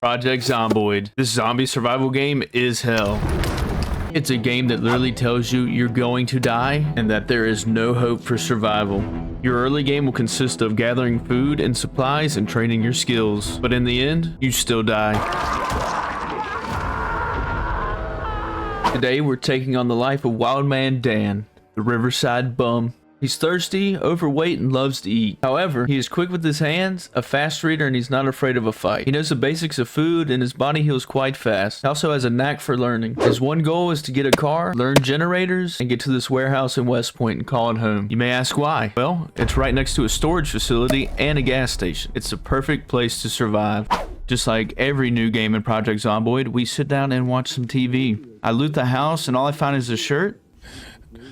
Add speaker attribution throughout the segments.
Speaker 1: Project Zomboid. This zombie survival game is hell. It's a game that literally tells you you're going to die and that there is no hope for survival. Your early game will consist of gathering food and supplies and training your skills, but in the end, you still die. Today, we're taking on the life of Wildman Dan, the Riverside bum. He's thirsty, overweight, and loves to eat. However, he is quick with his hands, a fast reader, and he's not afraid of a fight. He knows the basics of food, and his body heals quite fast. He also has a knack for learning. His one goal is to get a car, learn generators, and get to this warehouse in West Point and call it home. You may ask why? Well, it's right next to a storage facility and a gas station. It's the perfect place to survive. Just like every new game in Project Zomboid, we sit down and watch some TV. I loot the house, and all I find is a shirt.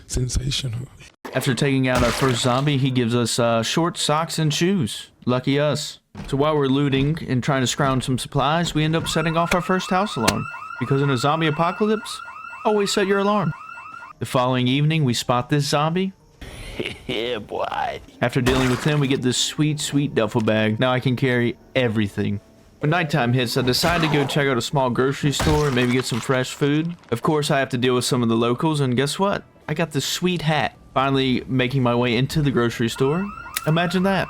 Speaker 2: Sensational.
Speaker 1: After taking out our first zombie, he gives us shorts, socks, and shoes. Lucky us. So while we're looting and trying to scrounge some supplies, we end up setting off our first house alarm. Because in a zombie apocalypse, always set your alarm. The following evening, we spot this zombie.
Speaker 3: Yeah, boy.
Speaker 1: After dealing with him, we get this sweet, sweet duffel bag. Now I can carry everything. When nighttime hits, I decide to go check out a small grocery store and maybe get some fresh food. Of course, I have to deal with some of the locals, and guess what? I got this sweet hat. Finally making my way into the grocery store. Imagine that.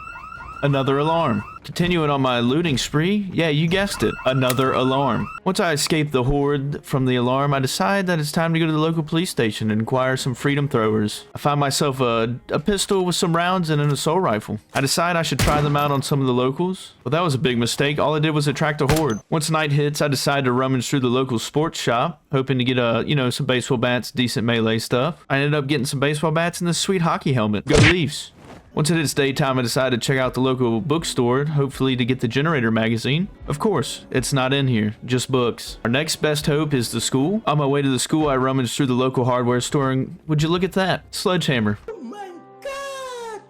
Speaker 1: Another alarm. Continuing on my looting spree. Yeah, you guessed it. Another alarm. Once I escape the horde from the alarm, I decide that it's time to go to the local police station and acquire some freedom throwers. I find myself a pistol with some rounds and an assault rifle. I decide I should try them out on some of the locals. But that was a big mistake. All I did was attract a horde. Once night hits, I decide to rummage through the local sports shop, hoping to get some baseball bats, decent melee stuff. I ended up getting some baseball bats and this sweet hockey helmet. Go Leafs. Once it is daytime, I decided to check out the local bookstore, hopefully to get the Generator magazine. Of course, it's not in here, just books. Our next best hope is the school. On my way to the school, I rummaged through the local hardware store and would you look at that? Sledgehammer.
Speaker 3: Oh my god!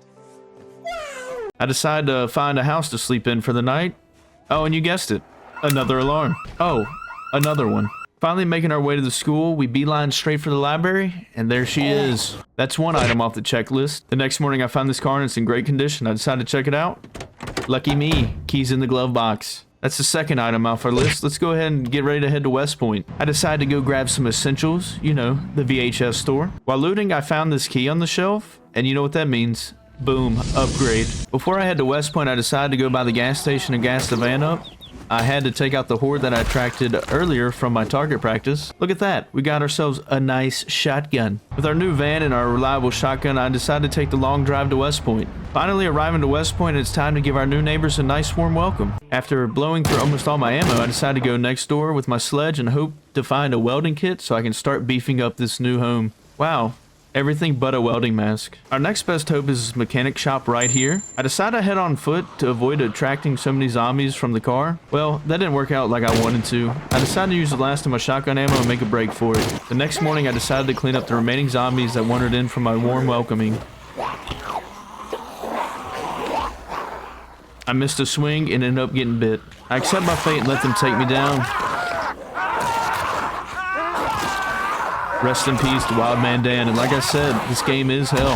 Speaker 3: Wow!
Speaker 1: I decided to find a house to sleep in for the night. Oh, and you guessed it. Another alarm. Oh, another one. Finally making our way to the school, we beeline straight for the library, and there she is. That's one item off the checklist. The next morning, I found this car and it's in great condition. I decided to check it out. Lucky me, keys in the glove box. That's the second item off our list. Let's go ahead and get ready to head to West Point. I decided to go grab some essentials, the VHS store. While looting, I found this key on the shelf, and you know what that means. Boom, upgrade. Before I head to West Point, I decided to go by the gas station and gas the van up. I had to take out the horde that I attracted earlier from my target practice. Look at that. We got ourselves a nice shotgun. With our new van and our reliable shotgun, I decided to take the long drive to West Point. Finally arriving to West Point, it's time to give our new neighbors a nice warm welcome. After blowing through almost all my ammo, I decided to go next door with my sledge and hope to find a welding kit so I can start beefing up this new home. Wow. Everything but a welding mask. Our next best hope is this mechanic shop right here. I decided to head on foot to avoid attracting so many zombies from the car. Well, that didn't work out like I wanted to. I decided to use the last of my shotgun ammo and make a break for it. The next morning, I decided to clean up the remaining zombies that wandered in from my warm welcoming. I missed a swing and ended up getting bit. I accept my fate and let them take me down. Rest in peace to Wildman Dan, and like I said, this game is hell.